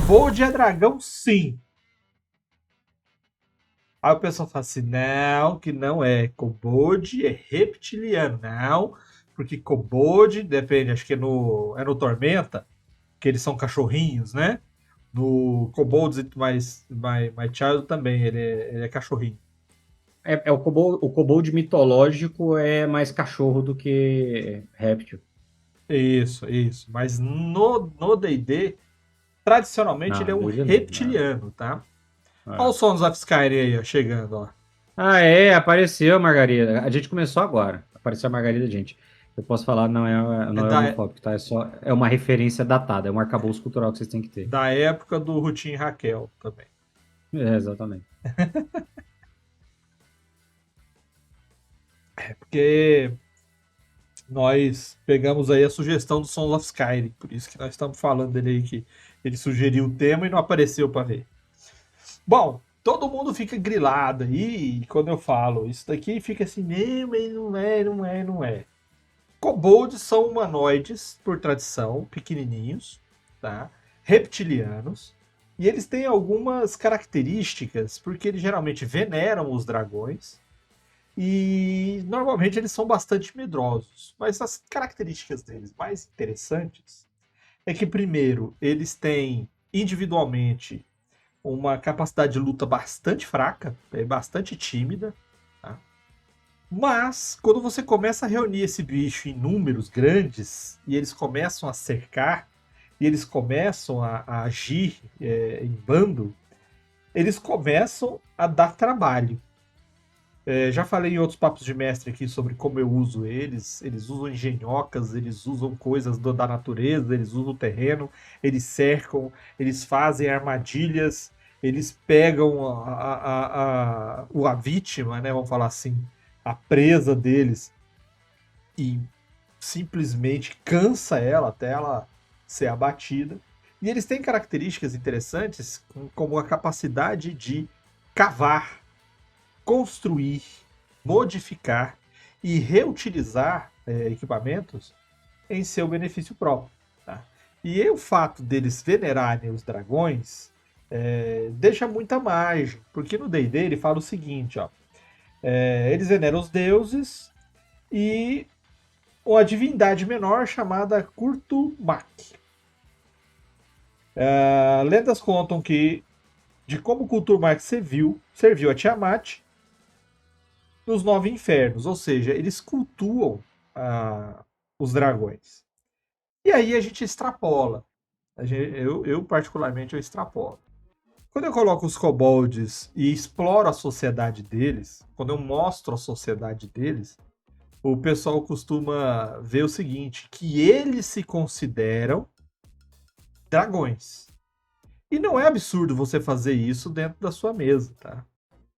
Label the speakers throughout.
Speaker 1: Kobold é dragão, sim. Aí o pessoal fala assim, não, que não é. Kobold é reptiliano. Não, porque Kobold, depende, acho que é no Tormenta, que eles são cachorrinhos, né? No Kobolds My Child também, ele é cachorrinho.
Speaker 2: O kobold mitológico é mais cachorro do que réptil.
Speaker 1: Isso, isso. Mas no D&D, tradicionalmente ele é
Speaker 2: Não,
Speaker 1: um
Speaker 2: dele não. Não.
Speaker 1: reptiliano, tá? Olha
Speaker 2: É.
Speaker 1: os Sons of Skyrim aí, ó, chegando, ó.
Speaker 2: Ah, é, apareceu a Margarida. A gente começou agora. Apareceu a Margarida, gente. Eu posso falar,
Speaker 1: É
Speaker 2: não é
Speaker 1: da,
Speaker 2: homofóbico, tá? É uma referência datada, é um arcabouço cultural que vocês têm que ter.
Speaker 1: da época do Rutin Raquel também.
Speaker 2: É, exatamente.
Speaker 1: Porque nós pegamos aí a sugestão do Sons of Skyrim, por isso que nós estamos falando dele aí, que ele sugeriu o tema e não apareceu para ver. Bom, todo mundo fica grilado aí quando eu falo isso daqui, fica assim, não, mas não é, não é, não é. Kobolds são humanoides, por tradição, pequenininhos, tá? Reptilianos. E eles têm algumas características, porque eles geralmente veneram os dragões. E normalmente eles são bastante medrosos. Mas as características deles mais interessantes é que, primeiro, eles têm individualmente uma capacidade de luta bastante fraca, bastante tímida. Tá? Mas, quando você começa a reunir esse bicho em números grandes, e eles começam a cercar, e eles começam a agir em bando, eles começam a dar trabalho. Já falei em outros papos de mestre aqui sobre como eu uso eles. Eles usam engenhocas, eles usam coisas da natureza, eles usam o terreno, eles cercam, eles fazem armadilhas, eles pegam a vítima, né, vamos falar assim, a presa deles e simplesmente cansa ela até ela ser abatida. E eles têm características interessantes, como a capacidade de cavar, construir, modificar e reutilizar equipamentos em seu benefício próprio. Tá? E o fato deles venerarem os dragões deixa muita margem, porque no D&D ele fala o seguinte, ó, eles veneram os deuses e uma divindade menor chamada Kurtumak. Lendas contam que de como Kurtumak serviu a Tiamat nos nove infernos, ou seja, eles cultuam os dragões. E aí a gente extrapola. Eu particularmente, eu extrapolo. Quando eu coloco os kobolds e exploro a sociedade deles, quando eu mostro a sociedade deles, o pessoal costuma ver o seguinte, que eles se consideram dragões. E não é absurdo você fazer isso dentro da sua mesa, tá?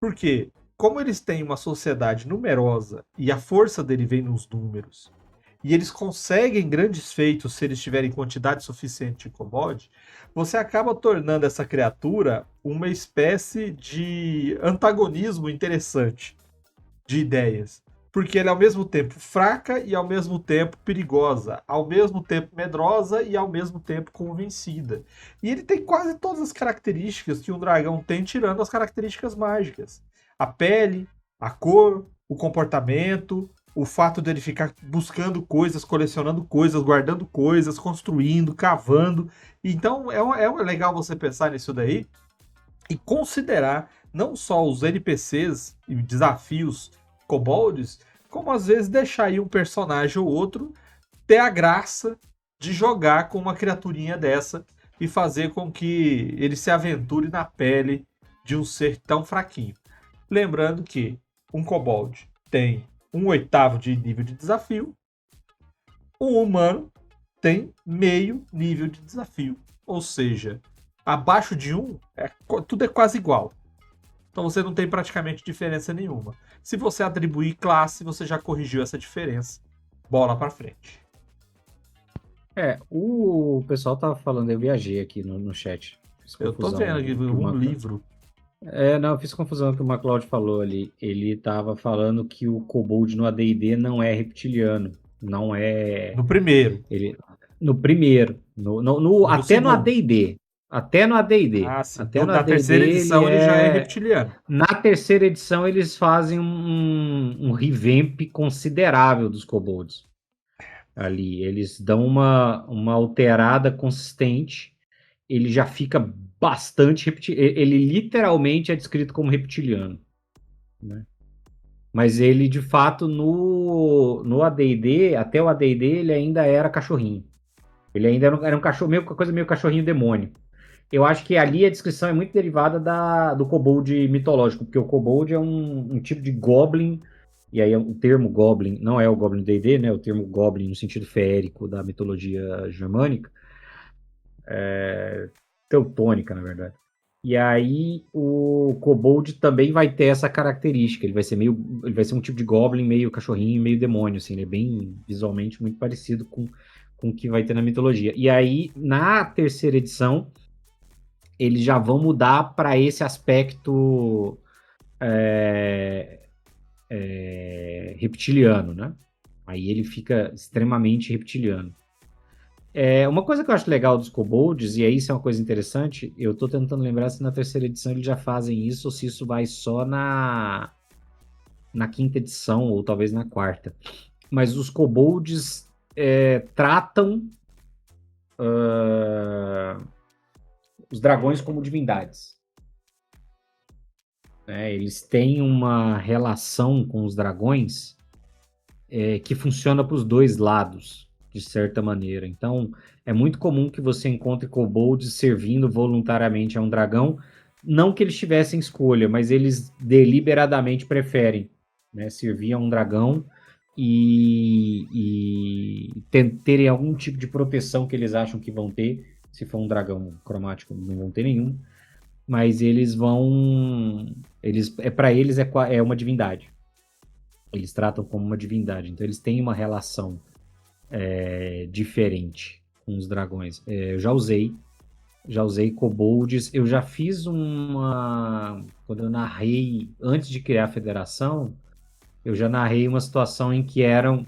Speaker 1: Por quê? Como eles têm uma sociedade numerosa e a força dele vem nos números, e eles conseguem grandes feitos se eles tiverem quantidade suficiente de commodity, você acaba tornando essa criatura uma espécie de antagonismo interessante de ideias. Porque ela é ao mesmo tempo fraca e ao mesmo tempo perigosa, ao mesmo tempo medrosa e ao mesmo tempo convencida. E ele tem quase todas as características que um dragão tem, tirando as características mágicas. A pele, a cor, o comportamento, o fato dele ficar buscando coisas, colecionando coisas, guardando coisas, construindo, cavando. Então é legal você pensar nisso daí e considerar não só os NPCs e desafios kobolds, como às vezes deixar aí um personagem ou outro ter a graça de jogar com uma criaturinha dessa e fazer com que ele se aventure na pele de um ser tão fraquinho. Lembrando que um kobold tem um oitavo de nível de desafio, um humano tem meio nível de desafio. Ou seja, abaixo de um, tudo é quase igual. Então você não tem praticamente diferença nenhuma. Se você atribuir classe, você já corrigiu essa diferença. Bola para frente.
Speaker 2: O pessoal tava falando, eu viajei aqui no chat. Fiz
Speaker 1: Eu tô vendo
Speaker 2: confusão
Speaker 1: aqui
Speaker 2: que
Speaker 1: um livro.
Speaker 2: Não, eu fiz confusão que o MacLeod falou ali. Ele tava falando que o Kobold no AD&D não é reptiliano. Não é.
Speaker 1: No primeiro.
Speaker 2: Ele, no primeiro.
Speaker 1: No
Speaker 2: Até no
Speaker 1: segundo.
Speaker 2: AD&D. Até no AD&D.
Speaker 1: Ah, sim.
Speaker 2: Até no
Speaker 1: Na
Speaker 2: AD&D
Speaker 1: terceira
Speaker 2: ele
Speaker 1: edição ele já é
Speaker 2: é...
Speaker 1: reptiliano.
Speaker 2: Na terceira edição eles fazem um revamp considerável dos kobolds ali. Eles dão uma alterada consistente. Ele já fica bastante reptiliano. Ele literalmente é descrito como reptiliano, né? Mas ele, de fato, no AD&D, até o AD&D, ele ainda era cachorrinho. Ele ainda era um cachorro, meio, coisa meio cachorrinho demônio. Eu acho que ali a descrição é muito derivada do kobold mitológico, porque o kobold é um tipo de goblin, e aí o termo goblin não é o goblin D&D, né? O termo goblin no sentido feérico da mitologia germânica, teutônica, na verdade. E aí o kobold também vai ter essa característica, ele vai ser um tipo de goblin meio cachorrinho, meio demônio, assim, ele é bem visualmente muito parecido com o que vai ter na mitologia. E aí na terceira edição eles já vão mudar para esse aspecto reptiliano, né? Aí ele fica extremamente reptiliano. Uma coisa que eu acho legal dos kobolds, e aí isso é uma coisa interessante, eu tô tentando lembrar se na terceira edição eles já fazem isso ou se isso vai só na quinta edição, ou talvez na quarta. Mas os kobolds tratam os dragões como divindades. Eles têm uma relação com os dragões que funciona para os dois lados, de certa maneira. Então, é muito comum que você encontre kobolds servindo voluntariamente a um dragão, não que eles tivessem escolha, mas eles deliberadamente preferem, né, servir a um dragão e terem algum tipo de proteção que eles acham que vão ter. Se for um dragão cromático, não vão ter nenhum, mas eles vão. Para eles é uma divindade. Eles tratam como uma divindade. Então eles têm uma relação diferente com os dragões. Eu já usei kobolds. Eu já fiz uma. Quando eu narrei, antes de criar a federação, eu já narrei uma situação em que eram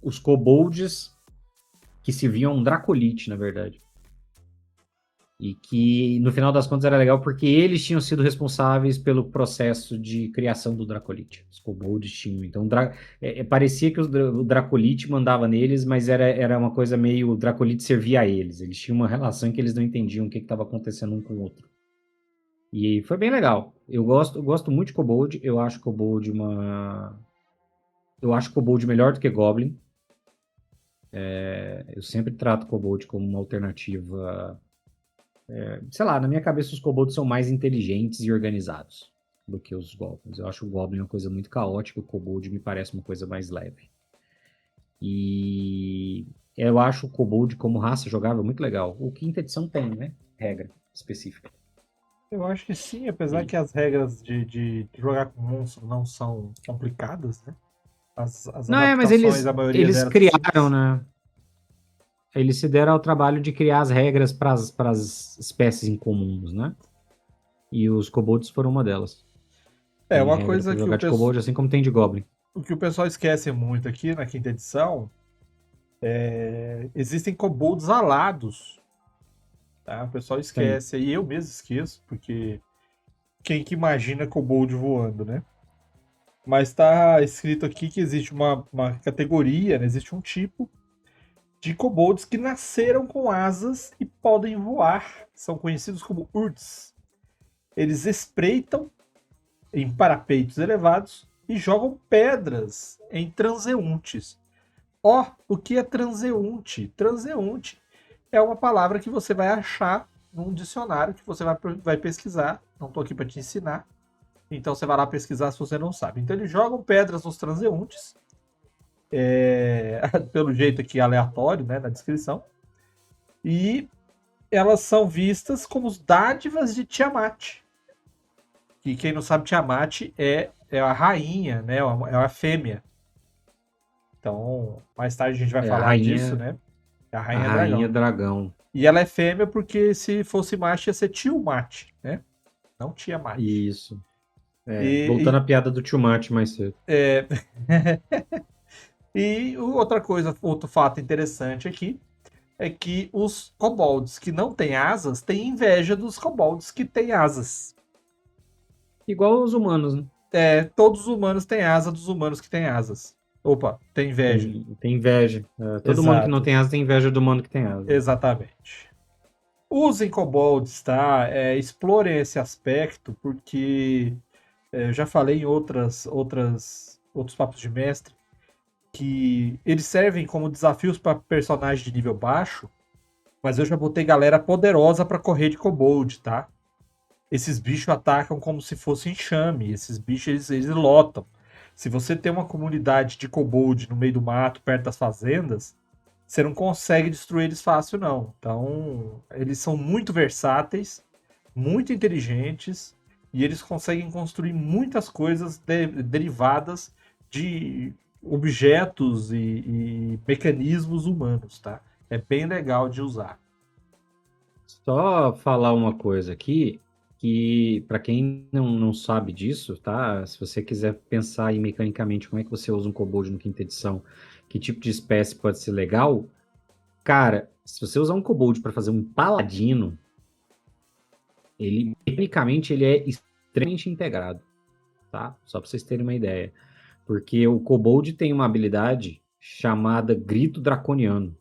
Speaker 2: os kobolds que serviam a um Dracolite, na verdade. E que, no final das contas, era legal porque eles tinham sido responsáveis pelo processo de criação do Dracolite. Os kobolds tinham. Então, parecia que o Dracolite mandava neles, mas era uma coisa meio. O Dracolite servia a eles. Eles tinham uma relação em que eles não entendiam o que estava acontecendo um com o outro. E foi bem legal. Eu gosto muito de kobold. Eu acho kobold melhor do que Goblin. Eu sempre trato kobold como uma alternativa. Sei lá, na minha cabeça os kobolds são mais inteligentes e organizados do que os goblins. Eu acho o goblin uma coisa muito caótica, o kobold me parece uma coisa mais leve. E eu acho o kobold como raça jogável muito legal. O quinta edição tem, né? Regra específica.
Speaker 1: Eu acho que sim, apesar
Speaker 2: E...
Speaker 1: que as regras de jogar com monstro não são complicadas, né? As
Speaker 2: Não, mas
Speaker 1: adaptações, a maioria
Speaker 2: eles
Speaker 1: delas são
Speaker 2: criaram,
Speaker 1: simples.
Speaker 2: né? Eles se deram ao trabalho de criar as regras para as espécies incomuns, né? E os kobolds foram uma delas. Tem
Speaker 1: Uma
Speaker 2: regra
Speaker 1: coisa
Speaker 2: para
Speaker 1: que
Speaker 2: jogar de kobold, assim como tem de goblin.
Speaker 1: o que o pessoal esquece muito aqui na quinta edição existem kobolds alados. Tá? O pessoal
Speaker 2: Tem.
Speaker 1: esquece, e eu mesmo esqueço, porque quem que imagina kobold voando, né? Mas está escrito aqui que existe uma categoria, né? Existe um tipo de kobolds que nasceram com asas e podem voar. São conhecidos como urds. Eles espreitam em parapeitos elevados e jogam pedras em transeuntes. O que é transeunte? Transeunte é uma palavra que você vai achar num dicionário que você vai pesquisar. Não estou aqui para te ensinar. Então você vai lá pesquisar se você não sabe. Então eles jogam pedras nos transeuntes. Pelo jeito aqui aleatório, né, na descrição. E elas são vistas como os dádivas de Tiamat. Que quem não sabe, Tiamat é a rainha, né? É a fêmea. Então, mais tarde a gente vai
Speaker 2: É a
Speaker 1: falar disso,
Speaker 2: rainha,
Speaker 1: né? É a
Speaker 2: a
Speaker 1: rainha
Speaker 2: rainha
Speaker 1: dragão.
Speaker 2: dragão.
Speaker 1: E ela é fêmea porque se fosse macho ia ser Tiamat, né? Não Tiamat.
Speaker 2: Isso. Voltando
Speaker 1: E,
Speaker 2: à piada do Tio Mate mais cedo.
Speaker 1: é... outra coisa, outro fato interessante aqui é que os kobolds que não têm asas têm inveja dos kobolds que têm asas.
Speaker 2: Igual os humanos, né?
Speaker 1: É, todos os humanos têm asa dos humanos que têm asas. Opa, tem inveja.
Speaker 2: Tem inveja. Todo mundo que não
Speaker 1: Exato,
Speaker 2: tem asa tem inveja do mundo que tem asa.
Speaker 1: exatamente. Usem kobolds, tá? Explorem esse aspecto, porque eu já falei em outros papos de mestre que eles servem como desafios para personagens de nível baixo, mas eu já botei galera poderosa para correr de kobold, tá? Esses bichos atacam como se fosse enxame, esses bichos eles lotam. Se você tem uma comunidade de kobold no meio do mato, perto das fazendas, você não consegue destruir eles fácil, não. Então, eles são muito versáteis, muito inteligentes, e eles conseguem construir muitas coisas derivadas de objetos e mecanismos humanos, tá? É bem legal de usar.
Speaker 2: Só falar uma coisa aqui, que para quem não sabe disso, tá? Se você quiser pensar aí mecanicamente como é que você usa um kobold no quinta edição, que tipo de espécie pode ser legal, cara, se você usar um kobold para fazer um paladino, ele mecanicamente ele é extremamente integrado, tá? Só para vocês terem uma ideia. Porque o kobold tem uma habilidade chamada Grito Draconiano,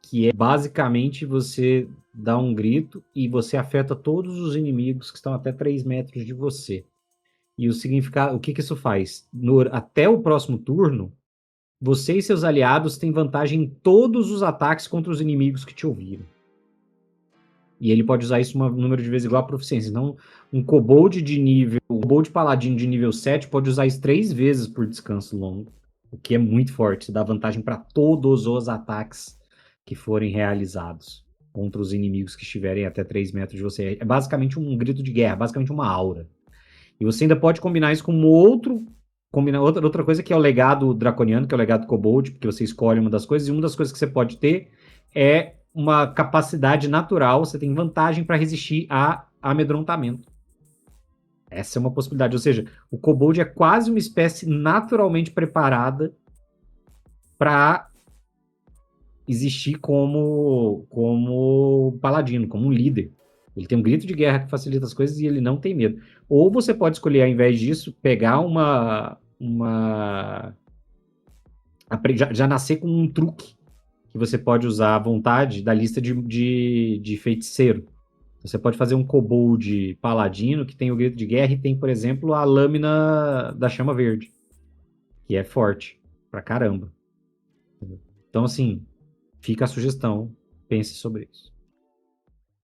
Speaker 2: que é basicamente você dá um grito e você afeta todos os inimigos que estão até 3 metros de você. E o significado, o que isso faz? Até o próximo turno, você e seus aliados têm vantagem em todos os ataques contra os inimigos que te ouviram. E ele pode usar isso um número de vezes igual à proficiência. Então, um kobold paladino de nível 7 pode usar isso 3 vezes por descanso longo, o que é muito forte. Isso dá vantagem para todos os ataques que forem realizados contra os inimigos que estiverem até 3 metros de você. É basicamente um grito de guerra, basicamente uma aura. E você ainda pode combinar isso com outra coisa que é o legado draconiano, que é o legado kobold, porque você escolhe uma das coisas, e uma das coisas que você pode ter é uma capacidade natural, você tem vantagem para resistir a amedrontamento. Essa é uma possibilidade, ou seja, o kobold é quase uma espécie naturalmente preparada para existir como paladino, como um líder. Ele tem um grito de guerra que facilita as coisas e ele não tem medo. Ou você pode escolher, ao invés disso, pegar já nascer com um truque que você pode usar à vontade da lista de feiticeiro. Você pode fazer um kobold paladino que tem o grito de guerra e tem, por exemplo, a lâmina da chama verde, que é forte pra caramba. Então, assim, fica a sugestão, pense sobre isso.